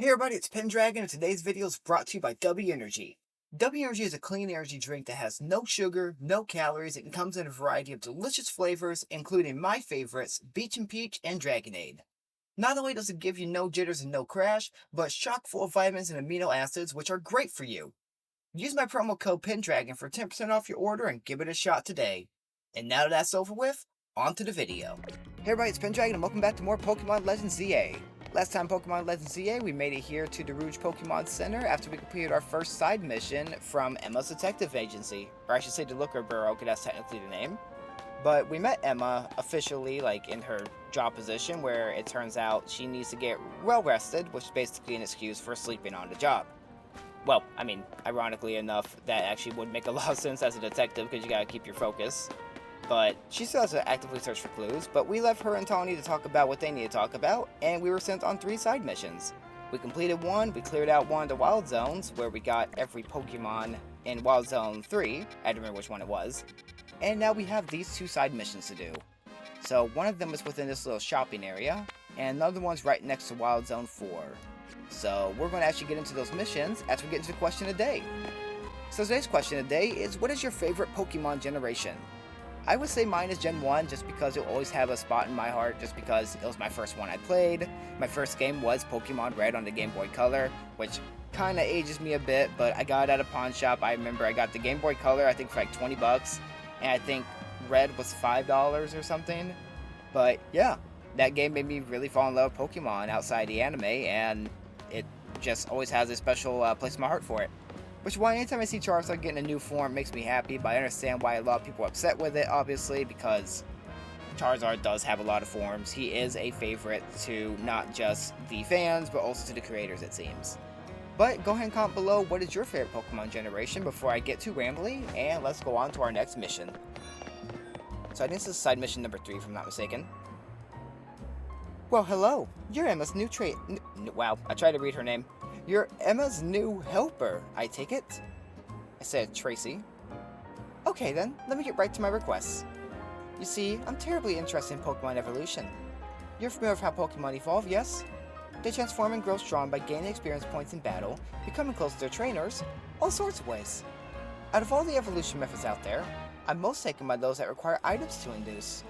Hey everybody, it's Pendragon, and today's video is brought to you by W Energy. W Energy is a clean energy drink that has no sugar, no calories, and comes in a variety of delicious flavors, including my favorites, Beach and Peach and Dragonade. Not only does it give you no jitters and no crash, but it's chock full of vitamins and amino acids, which are great for you. Use my promo code Pendragon for 10% off your order and give it a shot today. And now that that's over with, on to the video. Hey everybody, it's Pendragon and welcome back to more Pokemon Legends ZA. Last time Pokemon Legends ZA, we made it here to the Rouge Pokemon Center after we completed our first side mission from Emma's detective agency. Or I should say the Looker Bureau, because that's technically the name. But we met Emma officially, like in her job position, where it turns out she needs to get well rested, which is basically an excuse for sleeping on the job. Well, I mean, ironically enough, that actually would make a lot of sense as a detective, because you gotta keep your focus. But she still has to actively search for clues, but we left her and Tawny to talk about what they need to talk about, and we were sent on 3 side missions. We completed one, we cleared out one of the wild zones, where we got every Pokemon in Wild Zone 3, I don't remember which one it was, and now we have these 2 side missions to do. So one of them is within this little shopping area, and another one's right next to Wild Zone 4. So we're going to actually get into those missions after we get into the question of the day. So today's question of the day is, what is your favorite Pokemon generation? I would say mine is Gen 1 just because it will always have a spot in my heart just because it was my first one I played. My first game was Pokemon Red on the Game Boy Color, which kind of ages me a bit, but I got it at a pawn shop. I remember I got the Game Boy Color, I think for like 20 bucks, and I think Red was $5 or something. But yeah, that game made me really fall in love with Pokemon outside the anime, and it just always has a special place in my heart for it. Which is why anytime I see Charizard getting a new form makes me happy, but I understand why a lot of people are upset with it, obviously, because Charizard does have a lot of forms. He is a favorite to not just the fans, but also to the creators, it seems. But go ahead and comment below what is your favorite Pokemon generation before I get too rambly, and let's go on to our next mission. So I think this is side mission number 3, if I'm not mistaken. Well, hello. You're Emma's new wow, I tried to read her name. You're Emma's new helper, I take it? I said Tracy. Okay then, let me get right to my requests. You see, I'm terribly interested in Pokemon evolution. You're familiar with how Pokemon evolve, yes? They transform and grow strong by gaining experience points in battle, becoming close to their trainers, all sorts of ways. Out of all the evolution methods out there, I'm most taken by those that require items to induce.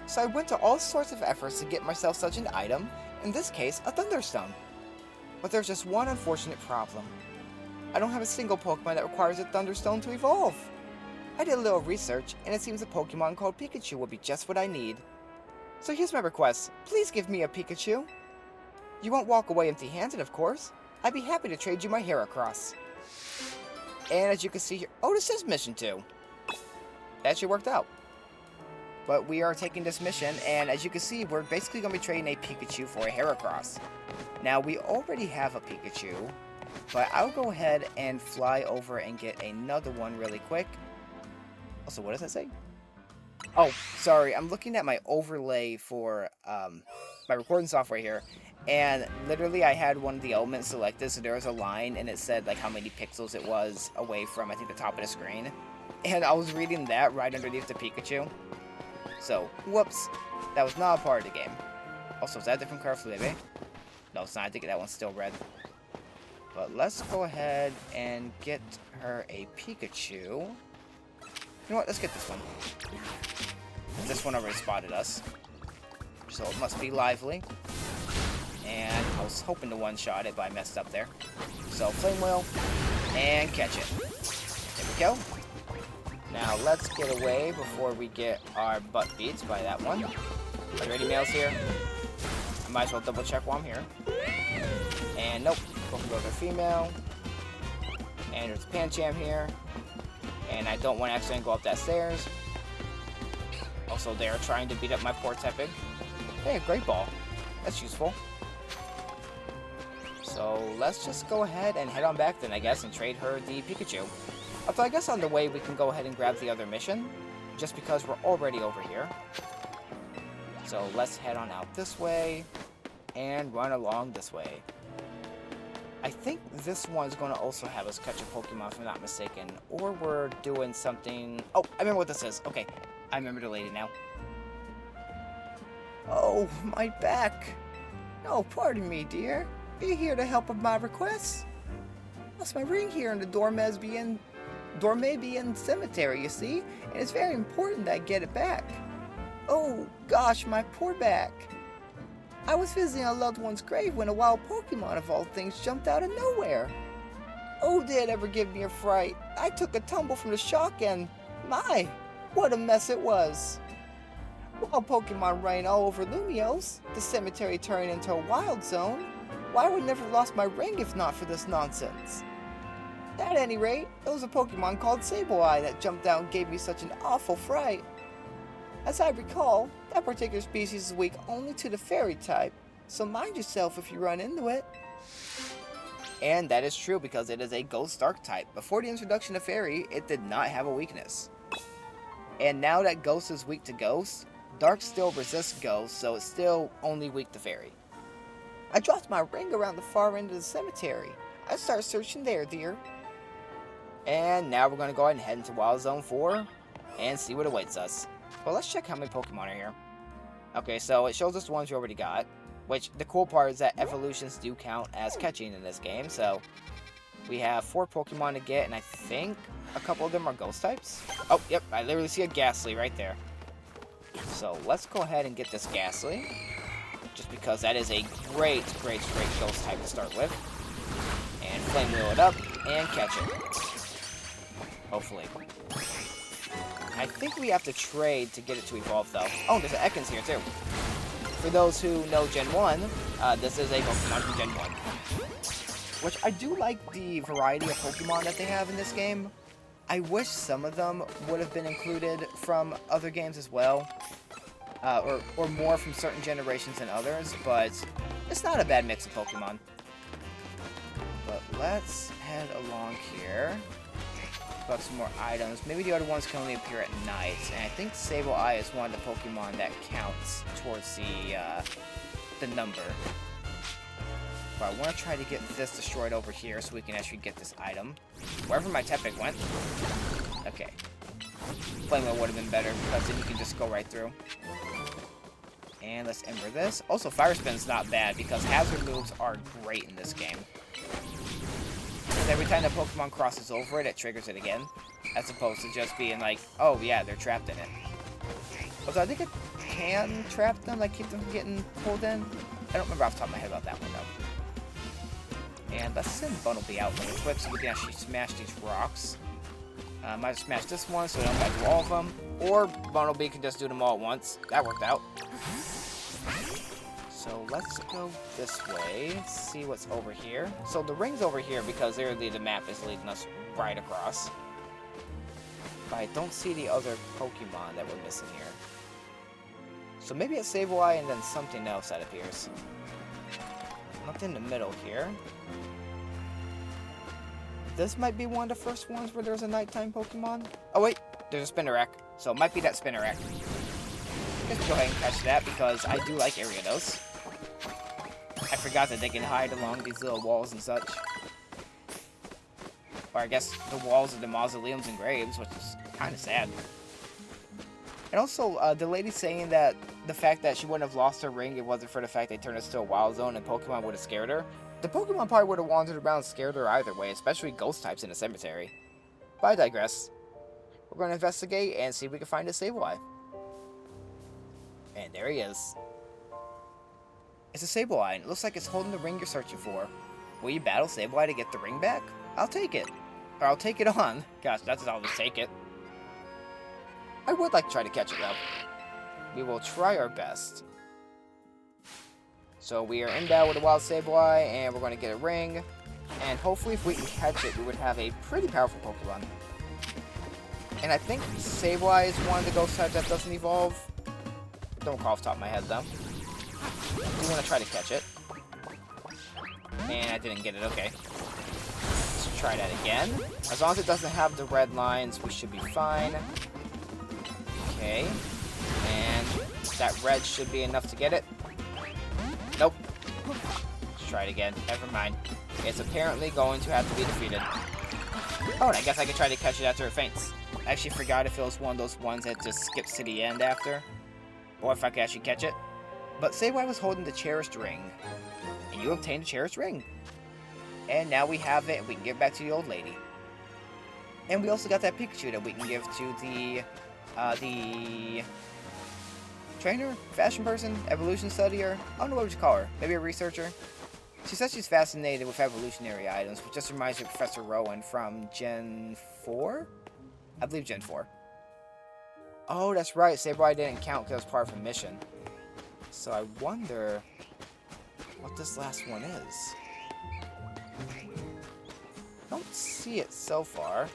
So I went to all sorts of efforts to get myself such an item, in this case, a Thunderstone. But there's just one unfortunate problem. I don't have a single Pokemon that requires a Thunderstone to evolve. I did a little research, and it seems a Pokemon called Pikachu will be just what I need. So here's my request. Please give me a Pikachu. You won't walk away empty-handed, of course. I'd be happy to trade you my Heracross. And as you can see here... Oh, this is Mission 2. That actually worked out. But we are taking this mission, and as you can see, we're basically going to be trading a Pikachu for a Heracross. Now, we already have a Pikachu, but I'll go ahead and fly over and get another one really quick. Also, what does that say? Oh, sorry, I'm looking at my overlay for my recording software here, and literally I had one of the elements selected, so there was a line, and it said like how many pixels it was away from, I think, the top of the screen. And I was reading that right underneath the Pikachu. So, whoops, that was not a part of the game. Also, is that a different color Flabébé? No, it's not. I think that one's still red. But let's go ahead and get her a Pikachu. You know what? Let's get this one. This one already spotted us. So it must be lively. And I was hoping to one-shot it, but I messed up there. So, Flame Wheel, and catch it. There we go. Now, let's get away before we get our butt beats by that one. Are there any males here? I might as well double check while I'm here. And nope, both of those are female. And there's a Pancham here. And I don't want to accidentally go up that stairs. Also, they are trying to beat up my poor Tepig. Hey, a Great Ball. That's useful. So, let's just go ahead and head on back then, I guess, and trade her the Pikachu. Although I guess on the way we can go ahead and grab the other mission, just because we're already over here. So let's head on out this way, and run along this way. I think this one's going to also have us catch a Pokemon, if I'm not mistaken. Or we're doing something... Oh, I remember what this is. Okay, I remember the lady now. Oh, my back. Oh, pardon me, dear. Are you here to help with my request? I lost my ring here in the Dormebian cemetery, you see, and it's very important that I get it back. Oh gosh, my poor back. I was visiting a loved one's grave when a wild Pokemon of all things jumped out of nowhere. Oh, did it ever give me a fright. I took a tumble from the shock and, my, what a mess it was. Wild Pokemon ran all over Lumios, the cemetery turned into a wild zone. Why would I never have lost my ring if not for this nonsense? At any rate, it was a Pokemon called Sableye that jumped out and gave me such an awful fright. As I recall, that particular species is weak only to the fairy type, so mind yourself if you run into it. And that is true because it is a Ghost Dark type. Before the introduction of Fairy, it did not have a weakness. And now that Ghost is weak to Ghost, Dark still resists Ghost, so it's still only weak to Fairy. I dropped my ring around the far end of the cemetery. I started searching there, dear. And now we're going to go ahead and head into Wild Zone 4 and see what awaits us. Well, let's check how many Pokemon are here. Okay, so it shows us the ones you already got. Which, the cool part is that evolutions do count as catching in this game, so we have 4 Pokemon to get, and I think a couple of them are Ghost types. Oh, yep, I literally see a Ghastly right there. So let's go ahead and get this Ghastly, just because that is a great Ghost type to start with. And Flame Wheel it up, and catch it. Hopefully. I think we have to trade to get it to evolve, though. Oh, there's an Ekans here, too. For those who know Gen 1, this is a Pokemon from Gen 1. Which I do like the variety of Pokemon that they have in this game. I wish some of them would have been included from other games as well. Or more from certain generations than others, but it's not a bad mix of Pokemon. But let's head along here. Got some more items. Maybe the other ones can only appear at night. And I think Sableye is one of the Pokemon that counts towards the number. But I want to try to get this destroyed over here so we can actually get this item. Wherever my Tepig went. Okay. Flame Wheel would have been better because then you can just go right through. And let's Ember this. Also, Fire Spin's not bad because hazard moves are great in this game. Because every time the Pokemon crosses over it, it triggers it again. As opposed to just being like, oh yeah, they're trapped in it. Although I think it can trap them, like keep them from getting pulled in. I don't remember off the top of my head about that one though. And let's send Bunnelby out really quick so we can actually smash these rocks. Might smash this one so we don't have to do all of them. Or Bunnelby can just do them all at once. That worked out. So let's go this way, see what's over here. So the ring's over here because literally the map is leading us right across. But I don't see the other Pokemon that we're missing here. So maybe it's Sableye and then something else that appears. Nothing in the middle here. This might be one of the first ones where there's a nighttime Pokemon. Oh wait, there's a Spinarak. So it might be that Spinarak. Just go ahead and catch that because I do like Ariados. I forgot that they can hide along these little walls and such. Or I guess the walls of the mausoleums and graves, which is kind of sad. And also, the lady saying that the fact that she wouldn't have lost her ring, it wasn't for the fact they turned us to a wild zone and Pokemon would have scared her. The Pokemon probably would have wandered around and scared her either way, especially ghost types in a cemetery. But I digress. We're going to investigate and see if we can find a Sableye. And there he is. It's a Sableye, and it looks like it's holding the ring you're searching for. Will you battle Sableye to get the ring back? I'll take it. Or I'll take it on. Gosh, that's all, just take it. I would like to try to catch it, though. We will try our best. So we are in battle with a wild Sableye, and we're going to get a ring. And hopefully if we can catch it, we would have a pretty powerful Pokemon. And I think Sableye is one of the ghost types that doesn't evolve. Don't recall off the top of my head, though. I do want to try to catch it. And I didn't get it, okay. Let's try that again. As long as it doesn't have the red lines, we should be fine. Okay. And that red should be enough to get it. Nope. Let's try it again. Never mind. It's apparently going to have to be defeated. Oh, and I guess I can try to catch it after it faints. I actually forgot if it was one of those ones that just skips to the end after. Or if I could actually catch it. But Sableye was holding the cherished ring. And you obtain a cherished ring. And now we have it, and we can give it back to the old lady. And we also got that Pikachu that we can give to the trainer, fashion person, evolution studier. I don't know what would you call her. Maybe a researcher. She says she's fascinated with evolutionary items, which just reminds me of Professor Rowan from Gen 4? I believe Gen 4. Oh, that's right. Sableye didn't count because it was part of a mission. So I wonder what this last one is. Don't see it so far.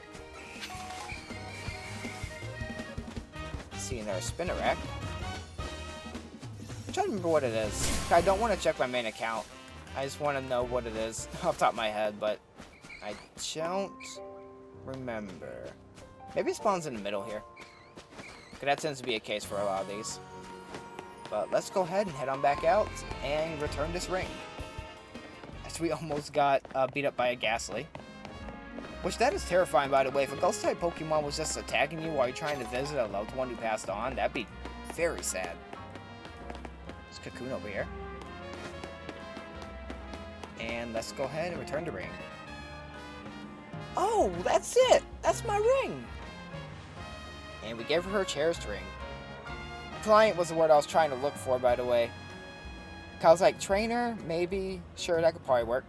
See another Spinnerack. I'm trying to remember what it is. I don't want to check my main account. I just want to know what it is off the top of my head, but I don't remember. Maybe it spawns in the middle here. Because that tends to be a case for a lot of these. But let's go ahead and head on back out and return this ring. As we almost got beat up by a Ghastly. Which, that is terrifying, by the way. If a Ghost-type Pokemon was just attacking you while you're trying to visit a loved one who passed on, that'd be very sad. There's Cocoon over here. And let's go ahead and return the ring. Oh, that's it! That's my ring! And we gave her cherished ring. Client was the word I was trying to look for, by the way. I was like, trainer? Maybe? Sure, that could probably work.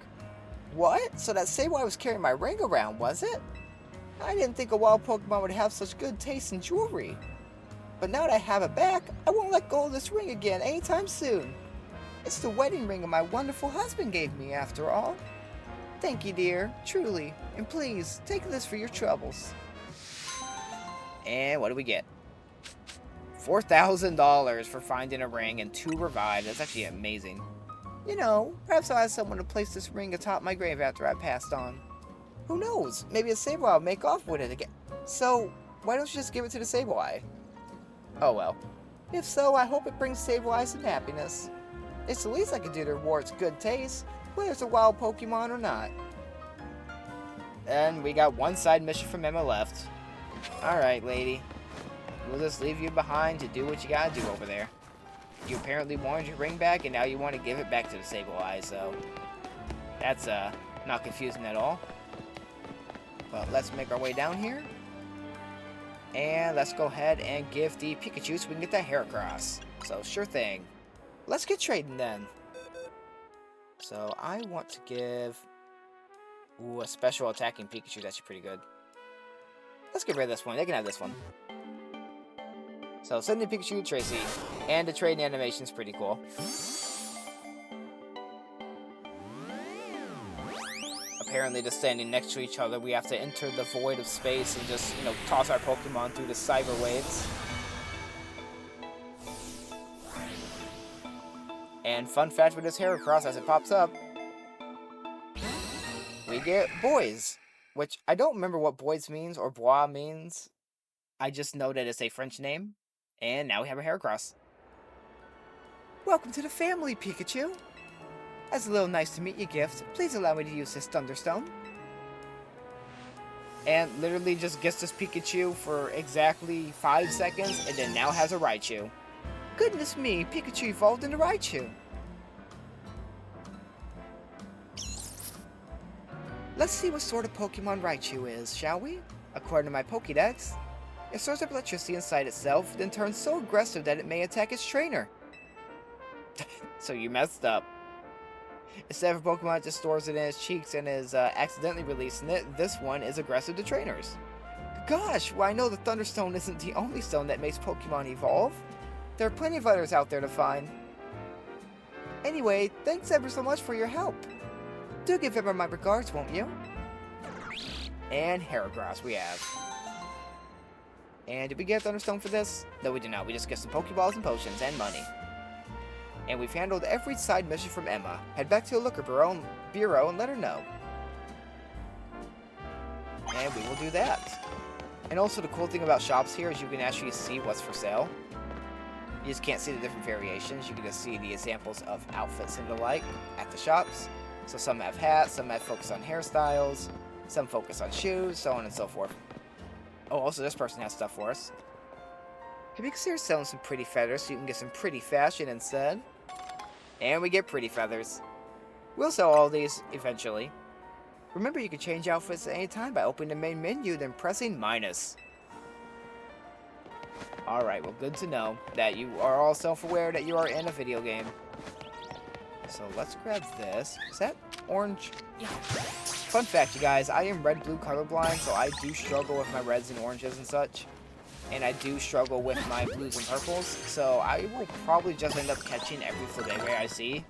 What? So that Sableye was carrying my ring around, was it? I didn't think a wild Pokemon would have such good taste in jewelry. But now that I have it back, I won't let go of this ring again anytime soon. It's the wedding ring my wonderful husband gave me, after all. Thank you, dear, truly. And please, take this for your troubles. And what do we get? $4,000 for finding a ring and 2 revived. That's actually amazing. You know, perhaps I'll ask someone to place this ring atop my grave after I passed on. Who knows? Maybe a Sableye will make off with it again. So, why don't you just give it to the Sableye? Oh well. If so, I hope it brings Sableye some happiness. It's the least I can do to reward its good taste, whether it's a wild Pokemon or not. And we got one side mission from Emma left. Alright, lady. We'll just leave you behind to do what you gotta do over there. You apparently wanted your ring back, and now you want to give it back to the Sableye, so that's not confusing at all. But let's make our way down here. And let's go ahead and give the Pikachu so we can get that Heracross. So, sure thing. Let's get trading then. So, I want to give a special attacking Pikachu. That's pretty good. Let's get rid of this one. They can have this one. So, send the Pikachu to Tracy. And the trading animation is pretty cool. Apparently, just standing next to each other, we have to enter the void of space and just, you know, toss our Pokemon through the cyber waves. And fun fact with this Heracross, as it pops up, we get boys. Which, I don't remember what boys means or bois means. I just know that it's a French name. And now we have a Heracross. Welcome to the family, Pikachu. As a little nice to meet you gift, please allow me to use this Thunderstone. And literally just gets this Pikachu for exactly 5 seconds, and then now has a Raichu. Goodness me, Pikachu evolved into Raichu. Let's see what sort of Pokemon Raichu is, shall we? According to my Pokédex, it stores up electricity inside itself, then turns so aggressive that it may attack its trainer. So you messed up. Instead of a Pokemon that just stores it in its cheeks and is accidentally releasing it, this one is aggressive to trainers. Gosh, well I know the Thunderstone isn't the only stone that makes Pokemon evolve. There are plenty of others out there to find. Anyway, thanks ever so much for your help. Do give Emma my regards, won't you? And Heracross we have. And did we get a Thunderstone for this? No, we did not. We just get some Pokeballs and potions and money. And we've handled every side mission from Emma. Head back to the Looker Bureau and let her know. And we will do that. And also the cool thing about shops here is you can actually see what's for sale. You just can't see the different variations. You can just see the examples of outfits and the like at the shops. So some have hats, some have focus on hairstyles, some focus on shoes, so on and so forth. Oh, also this person has stuff for us. Have you considered selling some pretty feathers so you can get some pretty fashion instead? And we get pretty feathers. We'll sell all these eventually. Remember, you can change outfits at any time by opening the main menu, then pressing minus. Alright, well, good to know that you are all self-aware that you are in a video game. So let's grab this. Is that orange? Yeah. Fun fact, you guys, I am red-blue colorblind, so I do struggle with my reds and oranges and such. And I do struggle with my blues and purples, so I will probably just end up catching every Flabébé I see,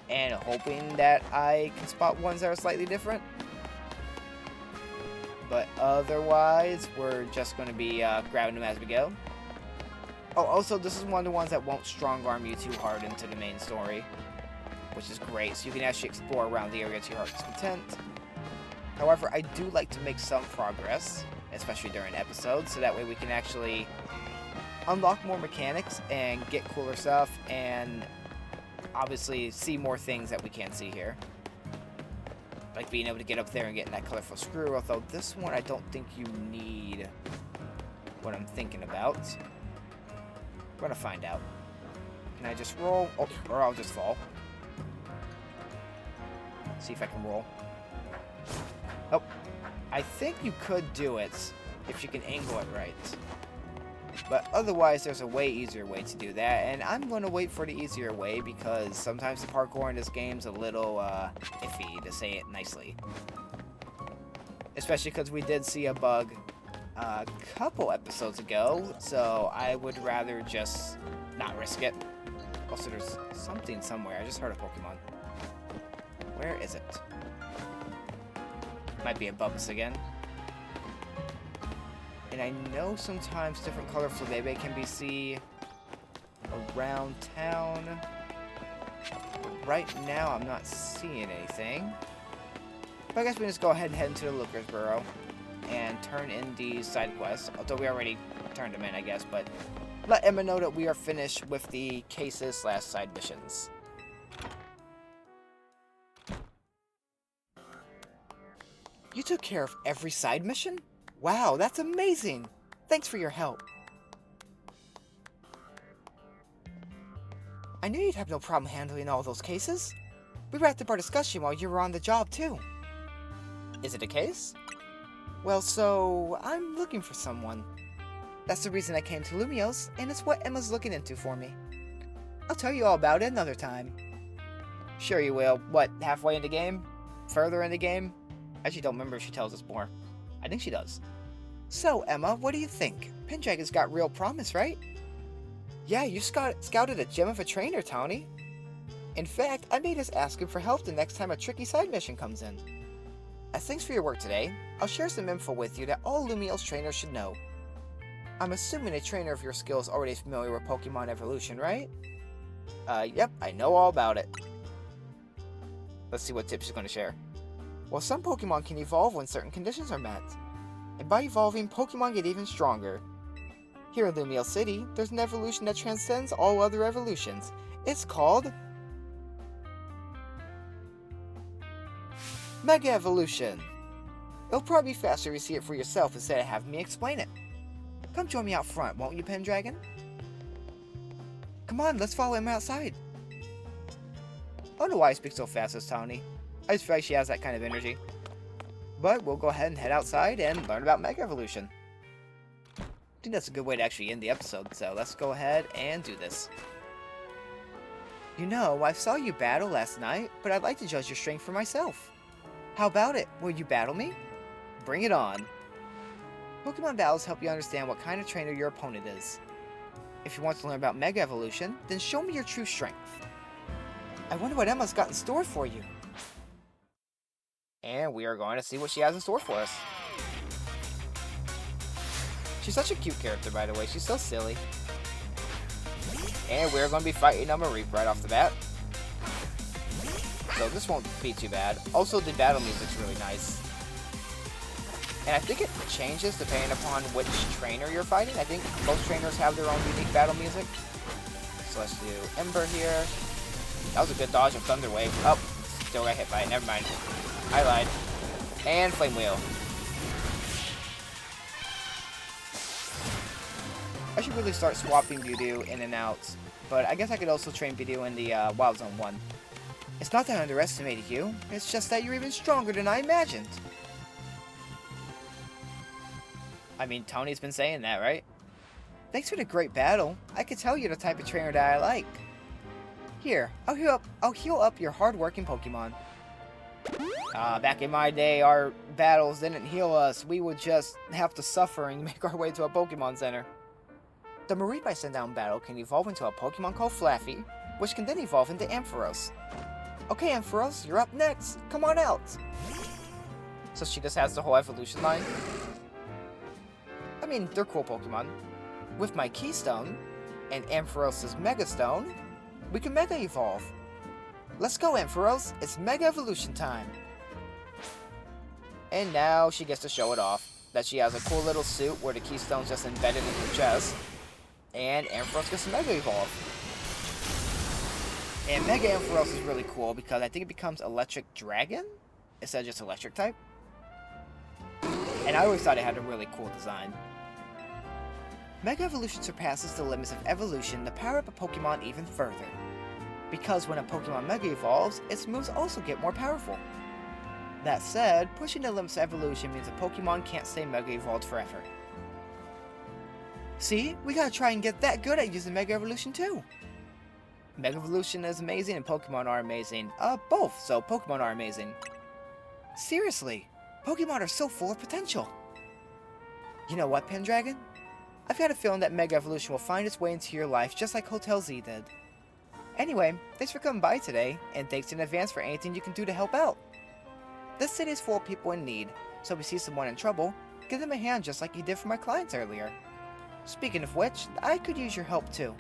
and hoping that I can spot ones that are slightly different. But otherwise, we're just going to be grabbing them as we go. Oh, also, this is one of the ones that won't strong-arm you too hard into the main story, which is great, so you can actually explore around the area to your heart's content. However, I do like to make some progress, especially during episodes, so that way we can actually unlock more mechanics and get cooler stuff, and obviously see more things that we can't see here. Like being able to get up there and getting that colorful screw, although this one I don't think you need what I'm thinking about. We're gonna find out. Can I just roll? Oh, or I'll just fall. See if I can roll. Oh, I think you could do it if you can angle it right. But otherwise, there's a way easier way to do that, and I'm going to wait for the easier way because sometimes the parkour in this game's a little iffy, to say it nicely. Especially because we did see a bug a couple episodes ago, so I would rather just not risk it. Also, there's something somewhere. I just heard a Pokemon. Where is it? Might be above us again. And I know sometimes different color Flabébé can be seen around town. But right now, I'm not seeing anything. But I guess we can just go ahead and head into the Looker's Burrow and turn in these side quests. Although we already turned them in, I guess. But let Emma know that we are finished with the cases/side missions. You took care of every side mission? Wow, that's amazing! Thanks for your help. I knew you'd have no problem handling all those cases. We wrapped up our discussion while you were on the job, too. Is it a case? Well, so, I'm looking for someone. That's the reason I came to Lumiose, and it's what Emma's looking into for me. I'll tell you all about it another time. Sure you will. What, halfway in the game? Further in the game? I actually don't remember if she tells us more. I think she does. So, Emma, what do you think? Pendragon's got real promise, right? Yeah, you scouted a gem of a trainer, Tony. In fact, I made us ask him for help the next time a tricky side mission comes in. As thanks for your work today, I'll share some info with you that all Lumiose trainers should know. I'm assuming a trainer of your skill is already familiar with Pokemon evolution, right? Yep, I know all about it. Let's see what tips she's going to share. Well, some Pokemon can evolve when certain conditions are met. And by evolving, Pokemon get even stronger. Here in Lumiose City, there's an evolution that transcends all other evolutions. It's called Mega Evolution. It'll probably be faster if you see it for yourself instead of having me explain it. Come join me out front, won't you, Pendragon? Come on, let's follow him outside. I don't know why I speak so fast as Tony. I just feel like she has that kind of energy. But we'll go ahead and head outside and learn about Mega Evolution. I think that's a good way to actually end the episode, so let's go ahead and do this. You know, I saw you battle last night, but I'd like to judge your strength for myself. How about it? Will you battle me? Bring it on. Pokemon battles help you understand what kind of trainer your opponent is. If you want to learn about Mega Evolution, then show me your true strength. I wonder what Emma's got in store for you. And we are going to see what she has in store for us. She's such a cute character, by the way. She's so silly. And we're going to be fighting a Mareep right off the bat. So this won't be too bad. Also, the battle music's really nice. And I think it changes depending upon which trainer you're fighting. I think most trainers have their own unique battle music. So let's do Ember here. That was a good dodge of Thunder Wave. Oh, still got hit by it. Never mind. I lied. And Flame Wheel. I should really start swapping Budew in and out. But I guess I could also train Budew in the Wild Zone 1. It's not that I underestimated you, it's just that you're even stronger than I imagined. I mean, Tony's been saying that, right? Thanks for the great battle. I could tell you're the type of trainer that I like. Here, I'll heal up your hard-working Pokemon. Back in my day, our battles didn't heal us. We would just have to suffer and make our way to a Pokemon Center. The Mareep Sundown battle can evolve into a Pokemon called Flaffy, which can then evolve into Ampharos. Okay, Ampharos, you're up next. Come on out. So she just has the whole evolution line. I mean, they're cool Pokemon. With my Keystone and Ampharos' Mega Stone, we can Mega Evolve. Let's go, Ampharos. It's Mega Evolution time. And now she gets to show it off. That she has a cool little suit where the Keystone's just embedded in her chest. And Ampharos gets to Mega Evolve. And Mega Ampharos is really cool because I think it becomes Electric Dragon instead of just Electric type. And I always thought it had a really cool design. Mega Evolution surpasses the limits of evolution to power up a Pokemon even further. Because when a Pokemon Mega Evolves, its moves also get more powerful. That said, pushing the limits of evolution means a Pokemon can't stay Mega Evolved forever. See, we gotta try and get that good at using Mega Evolution too. Mega Evolution is amazing and Pokemon are amazing. Both, so Pokemon are amazing. Seriously, Pokemon are so full of potential. You know what, Pendragon? I've got a feeling that Mega Evolution will find its way into your life just like Hotel Z did. Anyway, thanks for coming by today, and thanks in advance for anything you can do to help out. This city is full of people in need, so if you see someone in trouble, give them a hand just like you did for my clients earlier. Speaking of which, I could use your help too.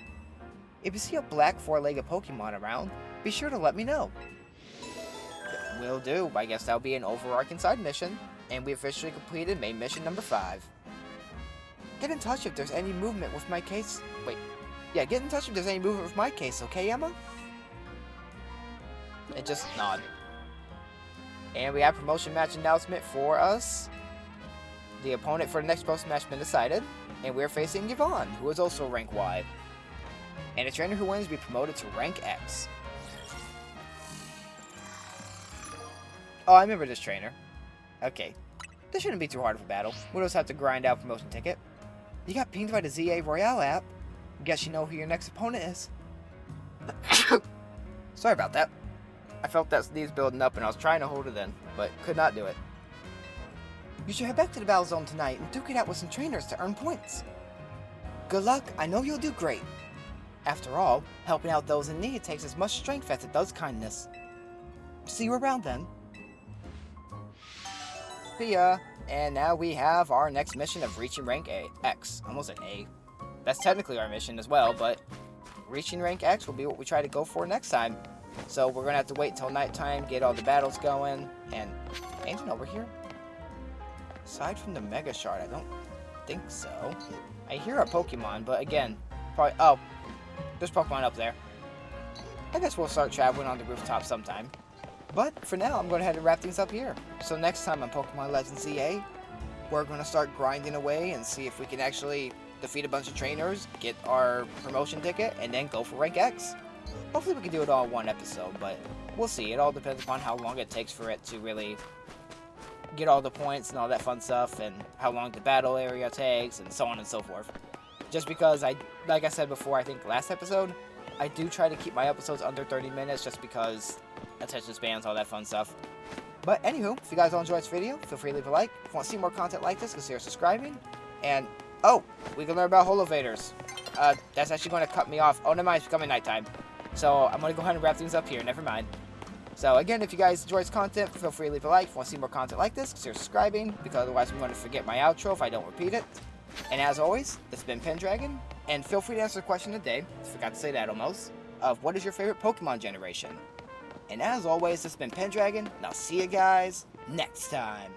If you see a black four-legged Pokemon around, be sure to let me know. Will do. I guess that'll be an overarching side mission, and we officially completed main mission number 5. Get in touch if there's any movement with my case. Get in touch if there's any movement with my case, okay, Emma? And just nod. And we have promotion match announcement for us. The opponent for the next promotion match has been decided, and we're facing Yvonne, who is also rank Y. And the trainer who wins will be promoted to rank X. Oh, I remember this trainer. Okay. This shouldn't be too hard of a battle. We'll just have to grind out promotion ticket. You got pinged by the ZA Royale app. Guess you know who your next opponent is. Sorry about that. I felt that sneeze building up and I was trying to hold it in, but could not do it. You should head back to the battle zone tonight and duke it out with some trainers to earn points. Good luck, I know you'll do great. After all, helping out those in need takes as much strength as it does kindness. See you around then. See ya. And now we have our next mission of reaching rank X. Almost an A. That's technically our mission as well, but reaching rank X will be what we try to go for next time. So we're going to have to wait until nighttime, get all the battles going, and anything over here? Aside from the Mega Shard, I don't think so. I hear a Pokemon, but again, probably... Oh, there's Pokemon up there. I guess we'll start traveling on the rooftop sometime. But for now, I'm going to head and wrap things up here. So next time on Pokemon Legends ZA, we're going to start grinding away and see if we can actually defeat a bunch of trainers, get our promotion ticket, and then go for rank X. Hopefully we can do it all in one episode, but we'll see. It all depends upon how long it takes for it to really get all the points and all that fun stuff, and how long the battle area takes, and so on and so forth. Just because, like I said before, I think last episode, I do try to keep my episodes under 30 minutes just because attention spans, all that fun stuff. But anywho, if you guys all enjoyed this video, feel free to leave a like. If you want to see more content like this, consider subscribing. And, oh, we can learn about Holovaders. That's actually going to cut me off. Oh, never mind, it's becoming nighttime. So I'm going to go ahead and wrap things up here, never mind. So again, if you guys enjoyed this content, feel free to leave a like. If you want to see more content like this, consider subscribing, because otherwise I'm going to forget my outro if I don't repeat it. And as always, this has been Pendragon, and feel free to answer the question of the day, forgot to say that almost, of what is your favorite Pokemon generation? And as always, this has been Pendragon, and I'll see you guys next time.